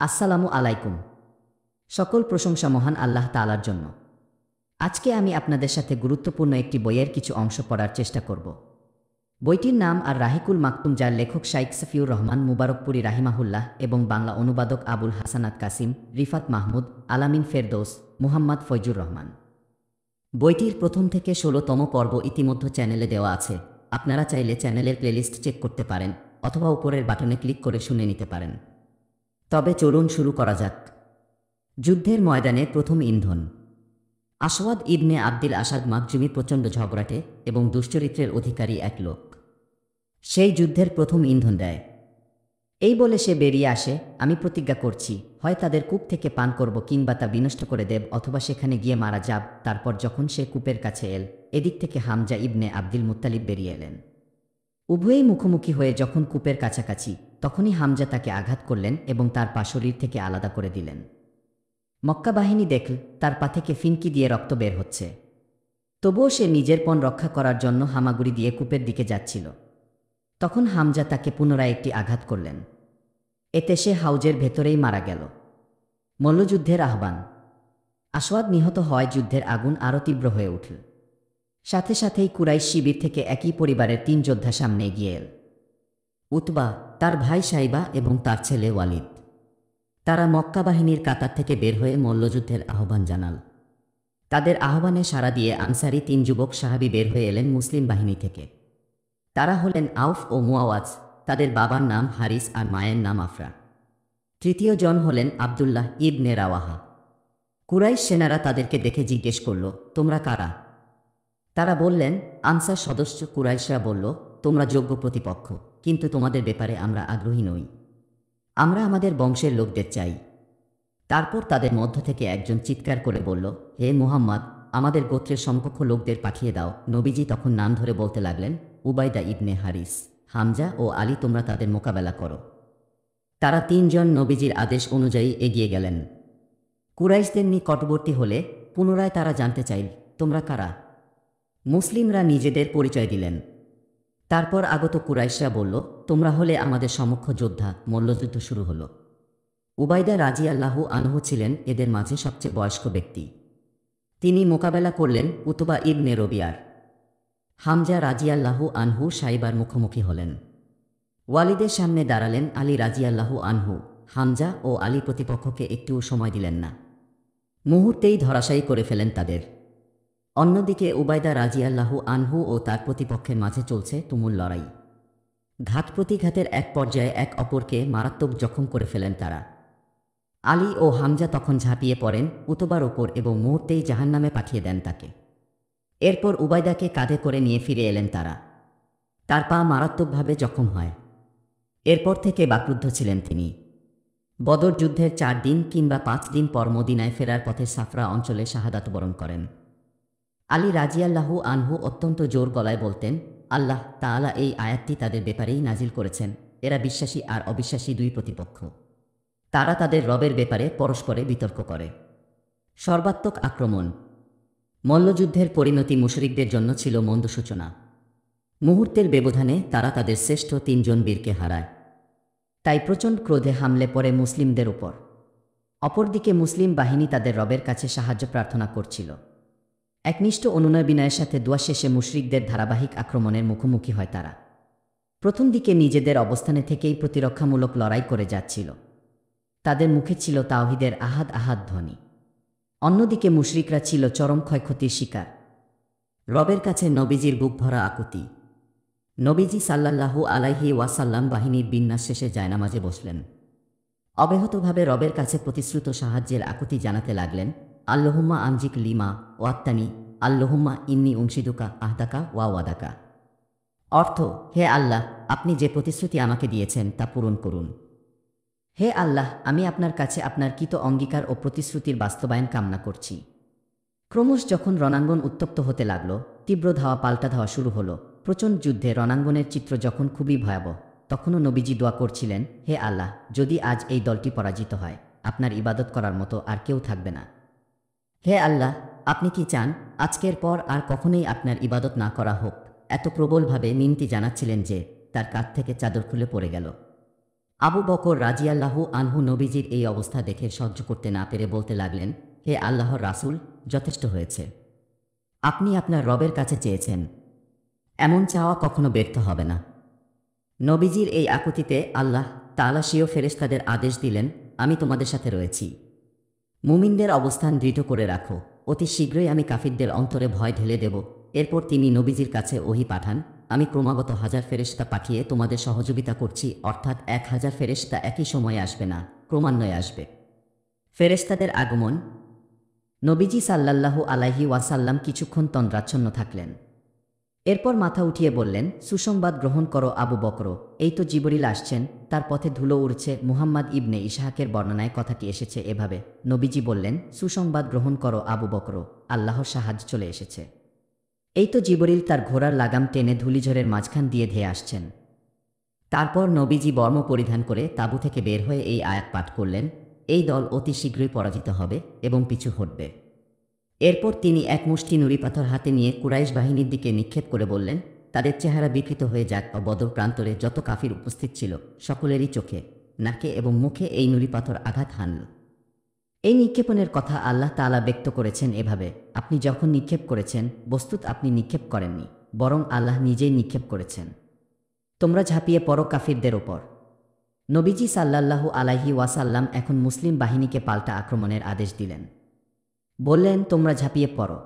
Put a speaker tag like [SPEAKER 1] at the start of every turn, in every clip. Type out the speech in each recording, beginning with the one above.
[SPEAKER 1] আসসালামু আলাইকুম। সকল প্রশংসা মহান আল্লাহ তাআলার জন্য। আজকে আমি আপনাদের সাথে গুরুত্বপূর্ণ একটি বইয়ের কিছু অংশ পড়ার চেষ্টা করব। বইটির নাম আর রাহিকুল মাকতুম, যার লেখক শাইখ সাফিউর রহমান মুবারকপুরী রাহিমাহুল্লাহ এবং বাংলা অনুবাদক আবুল হাসানাত কাসিম, রিফাত মাহমুদ, আলামিন ফেরদৌস, মুহাম্মদ ফয়জুর রহমান। বইটির প্রথম থেকে ১৬তম পর্ব ইতিমধ্যে চ্যানেলে দেওয়া আছে। আপনারা চাইলে চ্যানেলের প্লেলিস্ট চেক করতে পারেন অথবা উপরের বাটনে ক্লিক করে শুনে নিতে পারেন। তবে চলুন শুরু করা যাক। যুদ্ধের ময়দানে প্রথম ইন্ধন। আসওয়াদ ইবনে আব্দিল আসাদ মাখজুমি প্রচণ্ড ঝগড়াটে এবং দুশ্চরিত্রের অধিকারী এক লোক। সেই যুদ্ধের প্রথম ইন্ধন দেয়। এই বলে সে বেরিয়ে আসে, আমি প্রতিজ্ঞা করছি, হয় তাদের কূপ থেকে পান করব কিংবা তা বিনষ্ট করে দেব, অথবা সেখানে গিয়ে মারা যাব। তারপর যখন সে কূপের কাছে এল, এদিক থেকে হামজা ইবনে আব্দুল মুত্তালিব বেরিয়ে এলেন। উভয়েই মুখোমুখি হয়ে যখন কূপের কাছাকাছি, তখনই হামজা তাকে আঘাত করলেন এবং তার পা শরীর থেকে আলাদা করে দিলেন। মক্কা বাহিনী দেখল তার পা থেকে ফিনকি দিয়ে রক্ত বের হচ্ছে। তবুও সে নিজের পণ রক্ষা করার জন্য হামাগুড়ি দিয়ে কূপের দিকে যাচ্ছিল। তখন হামজা তাকে পুনরায় একটি আঘাত করলেন। এতে সে হাউজের ভেতরেই মারা গেল। মল্লযুদ্ধের আহ্বান। আসওয়াদ নিহত হওয়ায় যুদ্ধের আগুন আরও তীব্র হয়ে উঠল। সাথে সাথেই কুরাইশ শিবির থেকে একই পরিবারের ৩ যোদ্ধা সামনে এগিয়ে এল। উতবা, তার ভাই সাইবা এবং তার ছেলে ওয়ালিদ। তারা মক্কা বাহিনীর কাতার থেকে বের হয়ে মল্লযুদ্ধের আহ্বান জানাল। তাদের আহ্বানে সাড়া দিয়ে আনসারি ৩ যুবক সাহাবী বের হয়ে এলেন মুসলিম বাহিনী থেকে। তারা হলেন আউফ ও মুআওয়াজ। তাদের বাবার নাম হারিস আর মায়ের নাম আফরা। তৃতীয় জন হলেন আবদুল্লাহ ইবনে রাওয়াহা। কুরাইশ সেনারা তাদেরকে দেখে জিজ্ঞেস করল, তোমরা কারা? তারা বললেন, আনসার সদস্য। কুরাইশরা বলল, তোমরা যোগ্য প্রতিপক্ষ, কিন্তু তোমাদের ব্যাপারে আমরা আগ্রহী নই। আমরা আমাদের বংশের লোকদের চাই। তারপর তাদের মধ্য থেকে একজন চিৎকার করে বলল, হে মুহাম্মদ, আমাদের গোত্রের সমকক্ষ লোকদের পাঠিয়ে দাও। নবীজি তখন নাম ধরে বলতে লাগলেন, উবাইদা ইবনে হারিস, হামজা ও আলী, তোমরা তাদের মোকাবেলা করো। তারা ৩ জন নবীজির আদেশ অনুযায়ী এগিয়ে গেলেন। কুরাইশদের নিকটবর্তী হলে পুনরায় তারা জানতে চাইল, তোমরা কারা? মুসলিমরা নিজেদের পরিচয় দিলেন। তারপর আগত কুরাইশরা বলল, তোমরা হলে আমাদের সমক্ষ যোদ্ধা। মল্লযুদ্ধ শুরু হল। উবাইদা রাজিয়াল্লাহু আনহু ছিলেন এদের মাঝে সবচেয়ে বয়স্ক ব্যক্তি। তিনি মোকাবেলা করলেন উতবা ইবনে রবিয়ার। হামজা রাজিয়াল্লাহু আনহু সাইবার মুখোমুখি হলেন। ওয়ালিদের সামনে দাঁড়ালেন আলী রাজিয়াল্লাহু আনহু। হামজা ও আলী প্রতিপক্ষকে একটুও সময় দিলেন না। মুহূর্তেই ধরাশায়ী করে ফেলেন তাদের। অন্যদিকে উবাইদা রাজিয়াল্লাহু আনহু ও তার প্রতিপক্ষের মাঝে চলছে তুমুল লড়াই। ঘাত প্রতিঘাতের এক পর্যায়ে এক অপরকে মারাত্মক জখম করে ফেলেন তারা। আলী ও হামজা তখন ঝাঁপিয়ে পড়েন উতবার ওপর এবং মুহূর্তেই জাহান্নামে পাঠিয়ে দেন তাকে। এরপর উবাইদাকে কাঁধে করে নিয়ে ফিরে এলেন তারা। তার পা মারাত্মকভাবে জখম হয়। এরপর থেকে বাকরুদ্ধ ছিলেন তিনি। বদর যুদ্ধের ৪ দিন কিংবা ৫ দিন পর মদিনায় ফেরার পথে সাফরা অঞ্চলে শাহাদাত বরণ করেন। আলী রাজিয়াল্লাহু আনহু অত্যন্ত জোর গলায় বলতেন, আল্লাহ তাআলা এই আয়াতটি তাদের ব্যাপারেই নাজিল করেছেন। এরা বিশ্বাসী আর অবিশ্বাসী 2 প্রতিপক্ষ। তারা তাদের রবের ব্যাপারে পরস্পরে বিতর্ক করে। সর্বাত্মক আক্রমণ। মল্লযুদ্ধের পরিণতি মুশরিকদের জন্য ছিল মন্দ সূচনা। মুহূর্তের ব্যবধানে তারা তাদের শ্রেষ্ঠ 3 জন বীরকে হারায়। তাই প্রচণ্ড ক্রোধে হামলে পড়ে মুসলিমদের উপর। অপরদিকে মুসলিম বাহিনী তাদের রবের কাছে সাহায্য প্রার্থনা করছিল। একনিষ্ঠ অনুনয় বিনয়ের সাথে দোয়া শেষে মুশরিকদের ধারাবাহিক আক্রমণের মুখোমুখি হয় তারা। প্রথম দিকে নিজেদের অবস্থানে থেকেই প্রতিরক্ষামূলক লড়াই করে যাচ্ছিল। তাদের মুখে ছিল তাওহীদের আহাদ আহাদ ধ্বনি। অন্যদিকে মুশরিকরা ছিল চরম ক্ষয়ক্ষতির শিকার। রবের কাছে নবীজির বুক ভরা আকুতি। নবীজি সাল্লাল্লাহু আলাইহি ওয়াসাল্লাম বাহিনীর বিন্যাস শেষে জায়নামাজে বসলেন। অব্যাহতভাবে রবের কাছে প্রতিশ্রুত সাহায্যের আকুতি জানাতে লাগলেন, আল্লাহুম্মা আনজিক লিমা ওয়াত্তানি, আল্লাহুম্মা ইন্নি উনশিদুকা আহদাকা ওয়া ওয়াদাকা। অর্থ, হে আল্লাহ, আপনি যে প্রতিশ্রুতি আমাকে দিয়েছেন তা পূরণ করুন। হে আল্লাহ, আমি আপনার কাছে আপনার কৃত অঙ্গীকার ও প্রতিশ্রুতির বাস্তবায়ন কামনা করছি। ক্রমশ যখন রণাঙ্গন উত্তপ্ত হতে লাগল, তীব্র ধাওয়া পাল্টা ধাওয়া শুরু হলো। প্রচণ্ড যুদ্ধে রণাঙ্গনের চিত্র যখন খুবই ভয়াবহ, তখনও নবীজি দোয়া করছিলেন, হে আল্লাহ, যদি আজ এই দলটি পরাজিত হয়, আপনার ইবাদত করার মতো আর কেউ থাকবে না। হে আল্লাহ, আপনি কি চান আজকের পর আর কখনোই আপনার ইবাদত না করা হোক? এত প্রবলভাবে মিনতি জানাচ্ছিলেন যে তার কাঁধ থেকে চাদর খুলে পড়ে গেল। আবু বকর রাজিয়াল্লাহু আনহু নবীজির এই অবস্থা দেখে সহ্য করতে না পেরে বলতে লাগলেন, হে আল্লাহর রাসূল, যথেষ্ট হয়েছে। আপনি আপনার রবের কাছে চেয়েছেন, এমন চাওয়া কখনো ব্যর্থ হবে না। নবীজির এই আকুতিতে আল্লাহ তাআলা স্বীয় ফেরেশতাদের আদেশ দিলেন, আমি তোমাদের সাথে রয়েছি। মুমিনদের অবস্থান দৃঢ় করে রাখো, অতি শীঘ্রই আমি কাফিরদের অন্তরে ভয় ঢেলে দেব। এরপর তিনি নবীজির কাছে ওহী পাঠান, আমি ক্রমাগত 1000 ফেরেশতা পাঠিয়ে তোমাদের সহযোগিতা করছি, অর্থাৎ 1000 ফেরেশতা একই সময়ে আসবে না, ক্রমান্বয়ে আসবে। ফেরেশতাদের আগমন। নবীজি সাল্লাল্লাহু আলাইহি ওয়াসাল্লাম কিছুক্ষণ তন্দ্রাচ্ছন্ন থাকলেন। এরপর মাথা উঠিয়ে বললেন, সুসংবাদ গ্রহণ করো আবু বকর, এই তো জিবরিল আসছেন, তার পথে ধুলো উড়ছে। মুহাম্মদ ইবনে ইসহাকের বর্ণনায় কথাটি এসেছে এভাবে, নবীজি বললেন, সুসংবাদ গ্রহণ করো আবু বকর, আল্লাহর সাহায্য চলে এসেছে। এই তো জিবরিল তার ঘোড়ার লাগাম টেনে ধূলিঝড়ের মাঝখান দিয়ে ধেয়ে আসছেন। তারপর নবীজি বর্ম পরিধান করে তাঁবু থেকে বের হয়ে এই আয়াত পাঠ করলেন, এই দল অতি শীঘ্রই পরাজিত হবে এবং পিছু হটবে। এরপর তিনি এক মুষ্টি নুড়ি পাথর হাতে নিয়ে কুরাইশ বাহিনীর দিকে নিক্ষেপ করে বললেন, তাদের চেহারা বিকৃত হয়ে যাক। বদর প্রান্তরে যত কাফির উপস্থিত ছিল সকলেরই চোখে, নাকে এবং মুখে এই নুড়ি পাথর আঘাত হানল। এই নিক্ষেপণের কথা আল্লাহ তাআলা ব্যক্ত করেছেন এভাবে, আপনি যখন নিক্ষেপ করেছেন, বস্তুত আপনি নিক্ষেপ করেননি, বরং আল্লাহ নিজেই নিক্ষেপ করেছেন। তোমরা ঝাঁপিয়ে পড়ো কাফিরদের ওপর। নবীজি সাল্লাল্লাহু আলাইহি ওয়াসাল্লাম এখন মুসলিম বাহিনীকে পাল্টা আক্রমণের আদেশ দিলেন। বললেন, তোমরা ঝাঁপিয়ে পড়ো।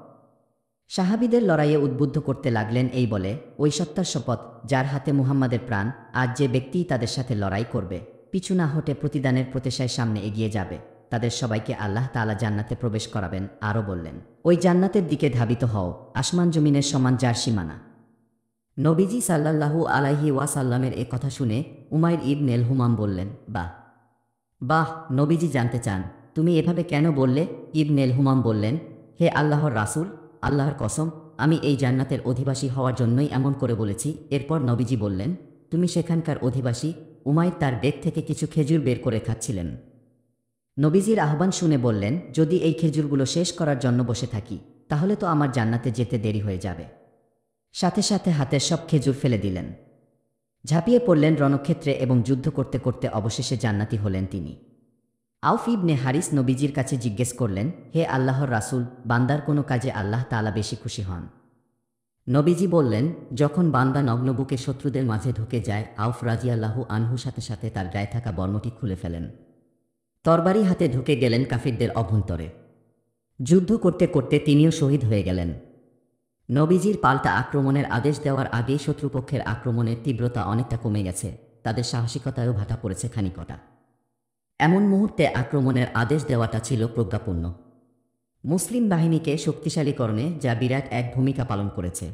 [SPEAKER 1] সাহাবীদের লড়াইয়ে উদ্বুদ্ধ করতে লাগলেন এই বলে, ওই সত্তার শপথ যার হাতে মুহাম্মাদের প্রাণ, আজ যে ব্যক্তিই তাদের সাথে লড়াই করবে, পিছু না হটে প্রতিদানের প্রত্যাশায় সামনে এগিয়ে যাবে, তাদের সবাইকে আল্লাহ তাআলা জান্নাতে প্রবেশ করাবেন। আরও বললেন, ওই জান্নাতের দিকে ধাবিত হও, আসমান জমিনের সমান যার সীমানা। নবীজি সাল্লাল্লাহু আলাইহি ওয়াসাল্লামের এ কথা শুনে উমাইর ইবনে হুমাম বললেন, বাহ বাহ, নবীজি জানতে চান, তুমি এভাবে কেন বললে? ইবনে হুমাম বললেন, হে আল্লাহর রাসূল, আল্লাহর কসম, আমি এই জান্নাতের অধিবাসী হওয়ার জন্যই এমন করে বলেছি। এরপর নবীজি বললেন, তুমি সেখানকার অধিবাসী? উমাইর তার ব্যাগ থেকে কিছু খেজুর বের করে খাচ্ছিলেন। নবীজির আহ্বান শুনে বললেন, যদি এই খেজুরগুলো শেষ করার জন্য বসে থাকি, তাহলে তো আমার জান্নাতে যেতে দেরি হয়ে যাবে। সাথে সাথে হাতের সব খেজুর ফেলে দিলেন, ঝাঁপিয়ে পড়লেন রণক্ষেত্রে এবং যুদ্ধ করতে করতে অবশেষে জান্নাতি হলেন তিনি। আউফ ইবনে হারিস নবীজির কাছে জিজ্ঞেস করলেন, হে আল্লাহর রাসূল, বান্দার কোনো কাজে আল্লাহ তাআলা বেশি খুশি হন? নবীজি বললেন, যখন বান্দা নগ্নবুকে শত্রুদের মাঝে ঢুকে যায়। আউফ রাদিয়াল্লাহু আনহু সাথে সাথে তার গায়ে থাকা বর্মটি খুলে ফেলেন, তরবারি হাতে ঢুকে গেলেন কাফিরদের অভ্যন্তরে। যুদ্ধ করতে করতে তিনিও শহীদ হয়ে গেলেন। নবীজির পাল্টা আক্রমণের আদেশ দেওয়ার আগেই শত্রুপক্ষের আক্রমণের তীব্রতা অনেকটা কমে গেছে, তাদের সাহসিকতায়ও ভাটা পড়েছে খানিকটা। এমন মুহূর্তে আক্রমণের আদেশ দেওয়াটা ছিল প্রজ্ঞাপূর্ণ। মুসলিম বাহিনীকে শক্তিশালীকরণে যা বিরাট এক ভূমিকা পালন করেছে।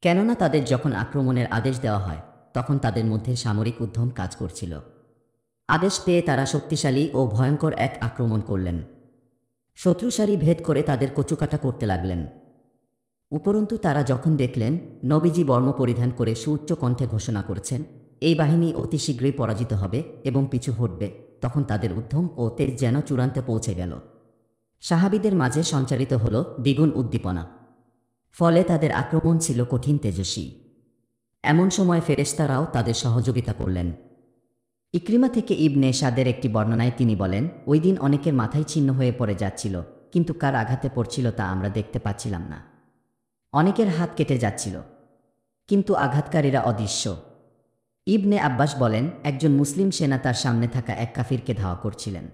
[SPEAKER 1] কেননা তাদের যখন আক্রমণের আদেশ দেওয়া হয়, তখন তাদের মধ্যে সামরিক উদ্যম কাজ করছিল। আদেশ পেয়ে তারা শক্তিশালী ও ভয়ঙ্কর এক আক্রমণ করলেন। শত্রুসারি ভেদ করে তাদের কচুকাটা করতে লাগলেন। উপরন্তু তারা যখন দেখলেন নবীজি বর্ম পরিধান করে সুউচ্চ কণ্ঠে ঘোষণা করেছেন, এই বাহিনী অতি শীঘ্রই পরাজিত হবে এবং পিছু হটবে, তখন তাদের উদ্যম ও তেজ যেন চূড়ান্তে পৌঁছে গেল। সাহাবীদের মাঝে সঞ্চারিত হল দ্বিগুণ উদ্দীপনা। ফলে তাদের আক্রমণ ছিল কঠিন তেজস্বী। এমন সময় ফেরেশতারাও তাদের সহযোগিতা করলেন। ইকরিমা থেকে ইবনে সাদের একটি বর্ণনায় তিনি বলেন, ওই দিন অনেকের মাথায় ছিন্ন হয়ে পড়ে যাচ্ছিল, কিন্তু কার আঘাতে পড়ছিল তা আমরা দেখতে পাচ্ছিলাম না। অনেকের হাত কেটে যাচ্ছিল, কিন্তু আঘাতকারীরা অদৃশ্য। ইবনে আব্বাস বলেন, একজন মুসলিম সেনা তার সামনে থাকা এক কাফিরকে ধাওয়া করছিলেন।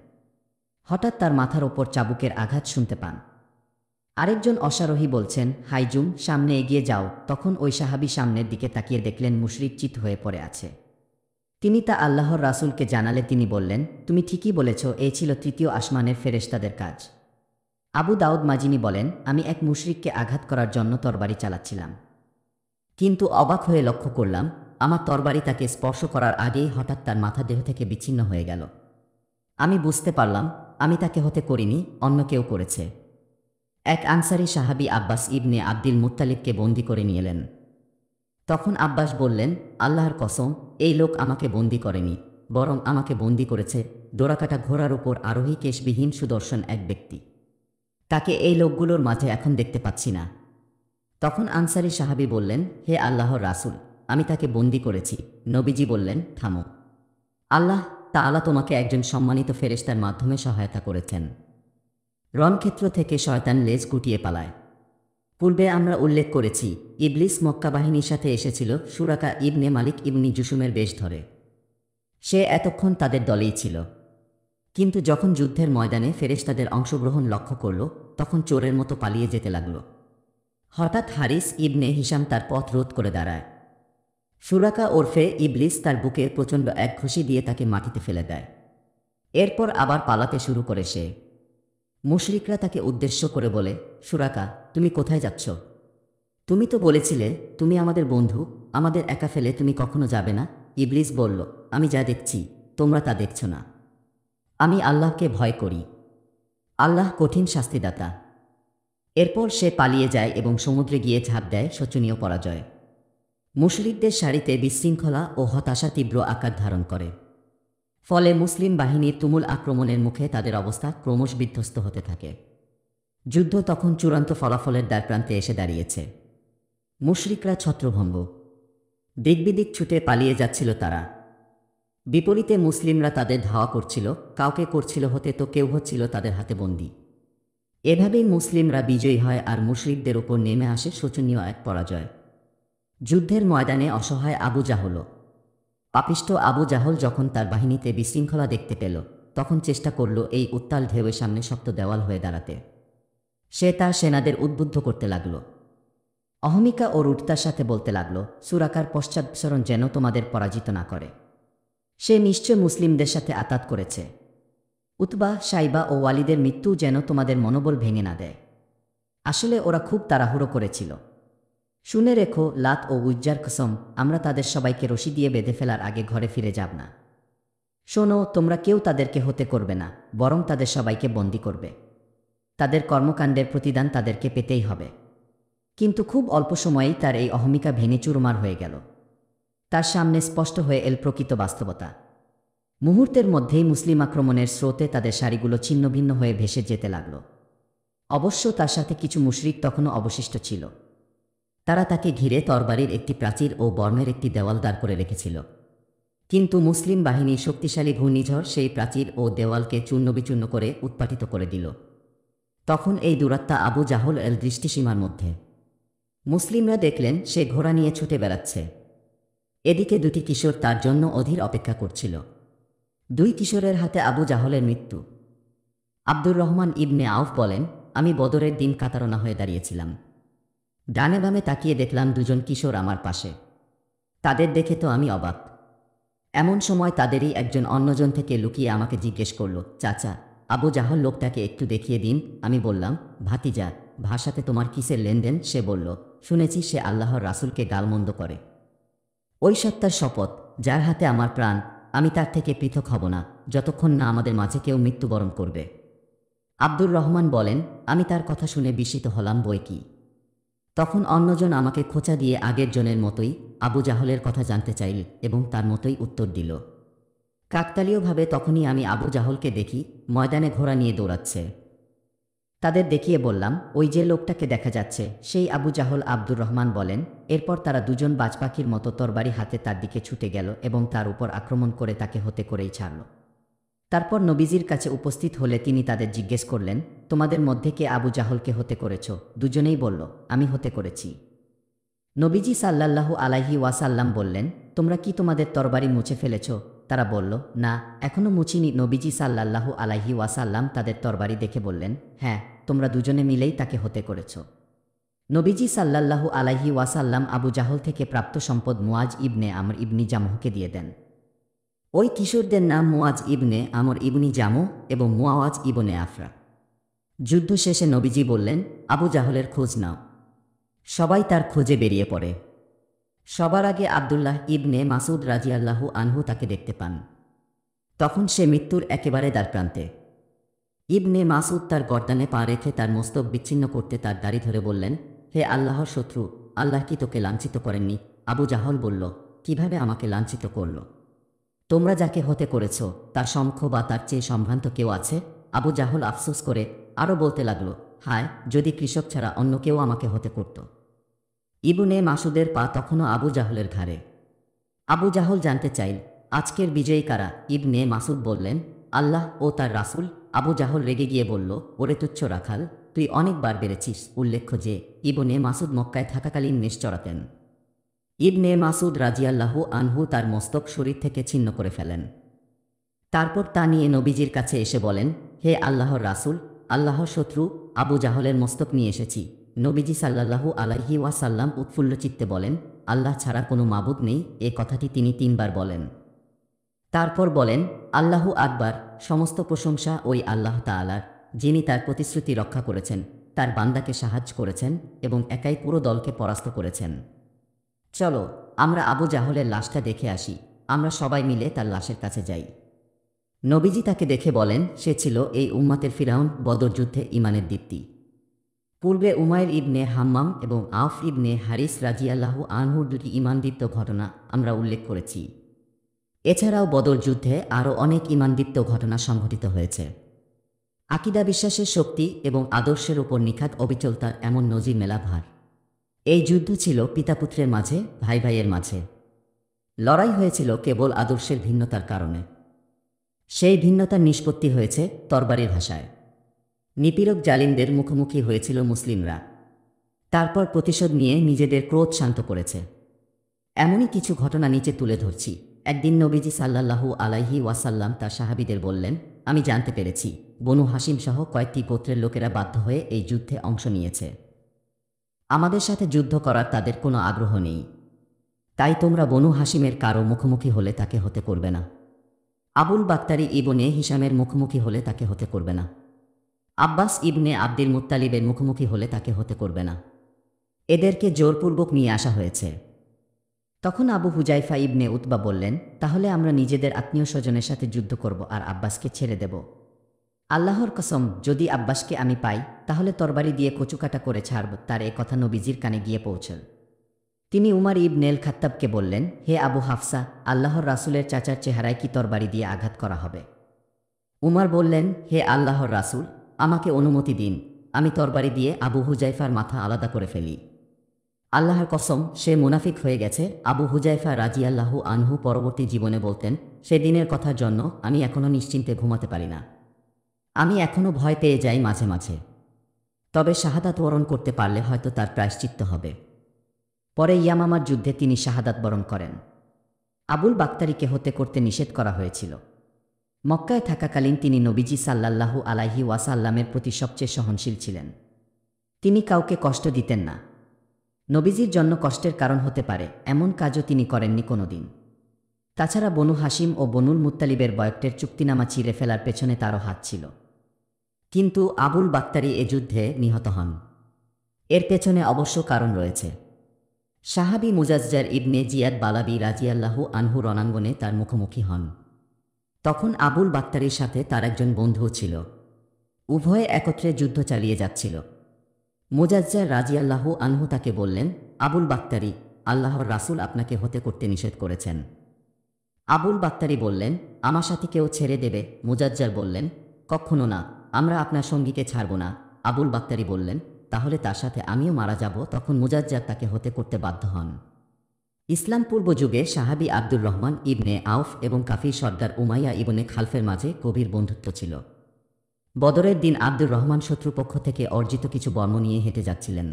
[SPEAKER 1] হঠাৎ তার মাথার ওপর চাবুকের আঘাত শুনতে পান। আরেকজন অশ্বারোহী বলছেন, হাইজুম, সামনে এগিয়ে যাও। তখন ওই সাহাবী সামনের দিকে তাকিয়ে দেখলেন মুশরিক চিত হয়ে পড়ে আছে। তিনি তা আল্লাহর রাসূলকে জানালে তিনি বললেন, তুমি ঠিকই বলেছ, এই ছিল তৃতীয় আসমানের ফেরেশতাদের কাজ। আবু দাউদ মাজিনি বলেন, আমি এক মুশরিককে আঘাত করার জন্য তরবারি চালাচ্ছিলাম, কিন্তু অবাক হয়ে লক্ষ্য করলাম আমার তরবারি তাকে স্পর্শ করার আগেই হঠাৎ তার মাথা দেহ থেকে বিচ্ছিন্ন হয়ে গেল। আমি বুঝতে পারলাম আমি তাকে হতে করিনি, অন্য কেউ করেছে। এক আনসারী সাহাবী আব্বাস ইবনে আব্দুল মুত্তালিবকে বন্দী করে নিয়ে এলেন। তখন আব্বাস বললেন, আল্লাহর কসম, এই লোক আমাকে বন্দী করেনি, বরং আমাকে বন্দী করেছে ডোরাকাটা ঘোড়ার উপর আরোহী কেশবিহীন সুদর্শন এক ব্যক্তি। তাকে এই লোকগুলোর মাঝে এখন দেখতে পাচ্ছি না। তখন আনসারী সাহাবী বললেন, হে আল্লাহর রাসূল, আমি তাকে বন্দী করেছি। নবীজি বললেন, থামো। আল্লাহ তাআলা তোমাকে একজন সম্মানিত ফেরেশতার মাধ্যমে সহায়তা করেছেন। রণক্ষেত্র থেকে শয়তান লেজ গুটিয়ে পালায়। পূর্বে আমরা উল্লেখ করেছি, ইবলিস মক্কা বাহিনীর সাথে এসেছিল সুরাকা ইবনে মালিক ইবনি জুসুমের বেশ ধরে। সে এতক্ষণ তাদের দলেই ছিল, কিন্তু যখন যুদ্ধের ময়দানে ফেরেশতাদের অংশগ্রহণ লক্ষ্য করল, তখন চোরের মতো পালিয়ে যেতে লাগল। হঠাৎ হারিস ইবনে হিশাম তার পথ রোধ করে দাঁড়ায়। সুরাকা ওরফে ইবলিস তার বুকে প্রচণ্ড এক ঘুষি দিয়ে তাকে মাটিতে ফেলে দেয়। এরপর আবার পালাতে শুরু করে সে। মুশরিকরা তাকে উদ্দেশ্য করে বলে, সুরাকা, তুমি কোথায় যাচ্ছ? তুমি তো বলেছিলে তুমি আমাদের বন্ধু, আমাদের একা ফেলে তুমি কখনো যাবে না। ইবলিস বলল, আমি যা দেখছি তোমরা তা দেখছ না। আমি আল্লাহকে ভয় করি, আল্লাহ কঠিন শাস্তিদাতা। এরপর সে পালিয়ে যায় এবং সমুদ্রে গিয়ে ঝাঁপ দেয় শোচনীয় পরাজয়। মুশরিকদের সারিতে বিশৃঙ্খলা ও হতাশা তীব্র আকার ধারণ করে। ফলে মুসলিম বাহিনীর তুমুল আক্রমণের মুখে তাদের অবস্থা ক্রমশ বিধ্বস্ত হতে থাকে। যুদ্ধ তখন চূড়ান্ত ফলাফলের দ্বারপ্রান্তে এসে দাঁড়িয়েছে। মুশরিকরা ছত্রভঙ্গ, দিকবিদিক ছুটে পালিয়ে যাচ্ছিল তারা। বিপরীতে মুসলিমরা তাদের ধাওয়া করছিল, কাউকে করছিল হতে তো কেউ হচ্ছিল তাদের হাতে বন্দী। এভাবেই মুসলিমরা বিজয়ী হয় আর মুশরিকদের ওপর নেমে আসে শোচনীয় এক পরাজয়। যুদ্ধের ময়দানে অসহায় আবু জাহল, পাপিষ্ঠ আবু জাহল যখন তার বাহিনীতে বিশৃঙ্খলা দেখতে পেল, তখন চেষ্টা করল এই উত্তাল ঢেউয়ের সামনে শক্ত দেওয়াল হয়ে দাঁড়াতে। সে তার সেনাদের উদ্বুদ্ধ করতে লাগল। অহমিকা ও রূঢ়তার সাথে বলতে লাগল, সুরাকার পশ্চাৎসরণ যেন তোমাদের পরাজিত না করে। সে নিশ্চয় মুসলিমদের সাথে আতাত করেছে। উতবা, সাইবা ও ওয়ালিদের মৃত্যু যেন তোমাদের মনোবল ভেঙে না দেয়। আসলে ওরা খুব তাড়াহুড়ো করেছিল। শুনে রেখো, লাত ও উজ্জার কসম, আমরা তাদের সবাইকে রশি দিয়ে বেঁধে ফেলার আগে ঘরে ফিরে যাব না। শোনো, তোমরা কেউ তাদেরকে হতে করবে না, বরং তাদের সবাইকে বন্দী করবে। তাদের কর্মকাণ্ডের প্রতিদান তাদেরকে পেতেই হবে। কিন্তু খুব অল্প সময়েই তার এই অহমিকা ভেঙে চুরমার হয়ে গেল। তার সামনে স্পষ্ট হয়ে এল প্রকৃত বাস্তবতা। মুহূর্তের মধ্যেই মুসলিম আক্রমণের স্রোতে তাদের সারিগুলো ছিন্নভিন্ন হয়ে ভেসে যেতে লাগল। অবশ্য তার সাথে কিছু মুশরিক তখনও অবশিষ্ট ছিল। তারা তাকে ঘিরে তরবারির একটি প্রাচীর ও বর্মের একটি দেওয়াল দাঁড় করে রেখেছিল। কিন্তু মুসলিম বাহিনীর শক্তিশালী ঘূর্ণিঝড় সেই প্রাচীর ও দেওয়ালকে চূর্ণবিচূর্ণ করে উৎপাটিত করে দিল। তখন এই দুরাত্মা আবু জাহল এল দৃষ্টিসীমার মধ্যে। মুসলিমরা দেখলেন সে ঘোড়া নিয়ে ছুটে বেড়াচ্ছে। এদিকে দুটি কিশোর তার জন্য অধীর অপেক্ষা করছিল। দুই কিশোরের হাতে আবু জাহলের মৃত্যু। আব্দুর রহমান ইবনে আউফ বলেন, আমি বদরের দিন কাতারনা হয়ে দাঁড়িয়েছিলাম। ডানে বামে তাকিয়ে দেখলাম দুজন কিশোর আমার পাশে। তাদের দেখে তো আমি অবাক। এমন সময় তাদেরই একজন অন্যজন থেকে লুকিয়ে আমাকে জিজ্ঞেস করল, চাচা, আবু জাহল লোকটাকে একটু দেখিয়ে দিন। আমি বললাম, ভাতিজা, ভাষাতে তোমার কিসের লেনদেন? সে বলল, শুনেছি সে আল্লাহর রাসূলকে গালমন্দ করে। ওই সত্তার শপথ, যার হাতে আমার প্রাণ, আমি তার থেকে পৃথক হব না যতক্ষণ না আমাদের মাঝে কেউ মৃত্যুবরণ করবে। আব্দুর রহমান বলেন, আমি তার কথা শুনে বিস্মিত হলাম বই কি। তখন অন্যজন আমাকে খোঁচা দিয়ে আগের জনের মতোই আবু জাহলের কথা জানতে চাইল এবং তার মতোই উত্তর দিল। কাকতালীয়ভাবে তখনই আমি আবু জাহলকে দেখি ময়দানে ঘোড়া নিয়ে দৌড়াচ্ছে। তাদের দেখিয়ে বললাম, ওই যে লোকটাকে দেখা যাচ্ছে সেই আবু জাহল। আব্দুর রহমান বলেন, এরপর তারা দুজন বাজপাখির মতো তরবারি হাতে তার দিকে ছুটে গেল এবং তার উপর আক্রমণ করে তাকে হতে করেই ছাড়ল। তারপর নবীজির কাছে উপস্থিত হলে তিনি তাদের জিজ্ঞেস করলেন, তোমাদের মধ্যে কে আবু জাহলকে হতে করেছ? দুজনেই বলল, আমি হতে করেছি। নবীজি সাল্লাল্লাহু আলাইহি ওয়াসাল্লাম বললেন, তোমরা কি তোমাদের তরবারি মুছে ফেলেছ? তারা বলল, না, এখনও মুছিনি। নবীজি সাল্লাল্লাহু আলাইহি ওয়াসাল্লাম তাদের তরবারি দেখে বললেন, হ্যাঁ, তোমরা দুজনে মিলেই তাকে হতে করেছ। নবীজি সাল্লাল্লাহু আলাইহি ওয়াসাল্লাম আবু জাহল থেকে প্রাপ্ত সম্পদ মুআজ ইবনে আমর ইবনি জামহকে দিয়ে দেন। ওই কিশোরদের নাম মুআজ ইবনে আমর ইবনি জামহ এবং মুআওয়াজ ইবনে আফরা। যুদ্ধ শেষে নবীজি বললেন, আবু জাহলের খোঁজ নাও। সবাই তার খোঁজে বেরিয়ে পড়ে। সবার আগে আব্দুল্লাহ ইবনে মাসুদ রাজিয়াল্লাহু আনহু তাকে দেখতে পান। তখন সে মৃত্যুর একেবারে দ্বারপ্রান্তে। ইবনে মাসুদ তার গর্দানে পা রেখে তার মস্তক বিচ্ছিন্ন করতে তার দাড়ি ধরে বললেন, হে আল্লাহর শত্রু, আল্লাহ কি তোকে লাঞ্ছিত করেননি? আবু জাহল বলল, কিভাবে আমাকে লাঞ্ছিত করল? তোমরা যাকে হতে করেছ তার সমক্ষ বা তার চেয়ে সম্ভ্রান্ত কেউ আছে? আবু জাহল আফসোস করে আরও বলতে লাগল, হায়, যদি কৃষক ছাড়া অন্য কেউ আমাকে হতে করত। ইবনে মাসুদের পা তখনও আবু জাহলের ঘাড়ে। আবু জাহল জানতে চাইল, আজকের বিজয়ী কারা? ইবনে মাসুদ বললেন, আল্লাহ ও তার রাসূল। আবু জাহল রেগে গিয়ে বলল, ওরে তুচ্ছ রাখাল, তুই অনেকবার বেড়েছিস। উল্লেখ্য যে ইবনে মাসুদ মক্কায় থাকাকালীন মেষ চড়াতেন। ইবনে মাসুদ রাজিয়াল্লাহু আনহু তার মস্তক শরীর থেকে ছিন্ন করে ফেলেন। তারপর তা নিয়ে নবীজির কাছে এসে বলেন, হে আল্লাহর রাসূল, আল্লাহর শত্রু আবু জাহলের মস্তক নিয়ে এসেছি। নবীজি সাল্লাল্লাহু আলাইহি ওয়াসাল্লাম উৎফুল্ল চিত্তে বলেন, আল্লাহ ছাড়া কোনো মাবুদ নেই। এ কথাটি তিনি 3 বার বলেন। তারপর বলেন, আল্লাহু আকবার, সমস্ত প্রশংসা ওই আল্লাহ তাআলার, যিনি তার প্রতিশ্রুতি রক্ষা করেছেন, তার বান্দাকে সাহায্য করেছেন এবং একাই পুরো দলকে পরাস্ত করেছেন। চলো আমরা আবু জাহলের লাশটা দেখে আসি। আমরা সবাই মিলে তার লাশের কাছে যাই। নবীজি তাকে দেখে বলেন, সে ছিল এই উম্মাতের ফিরাউন। বদর যুদ্ধে ঈমানের দীপ্তি। পূর্বে উমাইর ইবনে হাম্মাম এবং আউফ ইবনে হারিস রাজিয়াল্লাহু আনহুর 2টি ঈমানদীপ্ত ঘটনা আমরা উল্লেখ করেছি। এছাড়াও বদর যুদ্ধে আরও অনেক ঈমানদীপ্ত ঘটনা সংঘটিত হয়েছে। আকীদা বিশ্বাসের শক্তি এবং আদর্শের উপর নিখাত অবিচলতার এমন নজির মেলা ভার। এই যুদ্ধ ছিল পিতাপুত্রের মাঝে, ভাই ভাইয়ের মাঝে। লড়াই হয়েছিল কেবল আদর্শের ভিন্নতার কারণে। সেই ভিন্নতার নিষ্পত্তি হয়েছে তরবারির ভাষায়। নিপীড়ক জালিমদের মুখোমুখি হয়েছিল মুসলিমরা। তারপর প্রতিশোধ নিয়ে নিজেদের ক্রোধ শান্ত করেছে। এমনই কিছু ঘটনা নিচে তুলে ধরছি। একদিন নবীজি সাল্লাল্লাহু আলাইহি ওয়াসাল্লাম তার সাহাবীদের বললেন, আমি জানতে পেরেছি বনু হাশিম সহ কয়েকটি গোত্রের লোকেরা বাধ্য হয়ে এই যুদ্ধে অংশ নিয়েছে। আমাদের সাথে যুদ্ধ করার তাদের কোনো আগ্রহ নেই। তাই তোমরা বনু হাশিমের কারো মুখোমুখি হলে তাকে হতে করবে না। আবুল বাক্তারি ইবনে হিশামের মুখোমুখি হলে তাকে হতে করবে না। আব্বাস ইবনে আব্দুল মুত্তালিবের মুখোমুখি হলে তাকে হতে করবে না। এদেরকে জোরপূর্বক নিয়ে আসা হয়েছে। তখন আবু হুজাইফা ইবনে উতবা বললেন, তাহলে আমরা নিজেদের আত্মীয় স্বজনের সাথে যুদ্ধ করব আর আব্বাসকে ছেড়ে দেব। আল্লাহর কসম, যদি আব্বাসকে আমি পাই তাহলে তরবারি দিয়ে কচুকাটা করে ছাড়ব। তার এ কথা নবীজির কানে গিয়ে পৌঁছল। তিনি উমার ইবনেল খাত্তাবকে বললেন, হে আবু হাফসা, আল্লাহর রাসূলের চাচার চেহারায় কি তরবারি দিয়ে আঘাত করা হবে? উমার বললেন, হে আল্লাহর রাসূল, আমাকে অনুমতি দিন, আমি তরবারি দিয়ে আবু হুজাইফার মাথা আলাদা করে ফেলি। আল্লাহর কসম, সে মুনাফিক হয়ে গেছে। আবু হুজাইফা রাজিয়াল্লাহু আনহু পরবর্তী জীবনে বলতেন, সেদিনের কথার জন্য আমি এখনও নিশ্চিন্তে ঘুমাতে পারি না। আমি এখনও ভয় পেয়ে যাই মাঝে মাঝে। তবে শাহাদাত বরণ করতে পারলে হয়তো তার প্রায়শ্চিত্ত হবে। পরে ইয়ামামার যুদ্ধে তিনি শাহাদাত বরণ করেন। আবুল বাক্তারিকে হত্যা করতে নিষেধ করা হয়েছিল। মক্কায় থাকাকালীন তিনি নবীজি সাল্লাল্লাহু আলাইহি ওয়াসাল্লামের প্রতি সবচেয়ে সহনশীল ছিলেন। তিনি কাউকে কষ্ট দিতেন না। নবীজির জন্য কষ্টের কারণ হতে পারে এমন কাজও তিনি করেননি কোনোদিন। তাছাড়া বনু হাশিম ও বনুল মুত্তালিবের বয়কটের চুক্তিনামা ছিঁড়ে ফেলার পেছনে তারও হাত ছিল। কিন্তু আবুল বাক্তারি এ যুদ্ধে নিহত হন। এর পেছনে অবশ্য কারণ রয়েছে। সাহাবী মুজাজ্জার ইবনে জিয়াদ বালাবি রাজিয়াল্লাহু আনহু রণাঙ্গনে তার মুখোমুখি হন। তখন আবুল বাক্তারির সাথে তার একজন বন্ধুও ছিল। উভয়ে একত্রে যুদ্ধ চালিয়ে যাচ্ছিল। মুজাজ্জার রাজিয়াল্লাহু আনহু তাকে বললেন, আবুল বাক্তারি, আল্লাহর রাসূল আপনাকে হতে করতে নিষেধ করেছেন। আবুল বাক্তারি বললেন, আমার সাথে কেউ ছেড়ে দেবে? মুজাজ্জার বললেন, কখনো না, আমরা আপনার সঙ্গীকে ছাড়ব না। আবুল বাক্তারি বললেন, তাহলে তার সাথে আমিও মারা যাব। তখন মুজাজ্জার তাকে হতে করতে বাধ্য হন। ইসলাম পূর্ব যুগে সাহাবী আব্দুর রহমান ইবনে আউফ এবং কাফির সর্দার উমাইয়া ইবনে খালফের মাঝে গভীর বন্ধুত্ব ছিল। বদরের দিন আব্দুর রহমান শত্রুপক্ষ থেকে অর্জিত কিছু বর্ম নিয়ে হেঁটে যাচ্ছিলেন।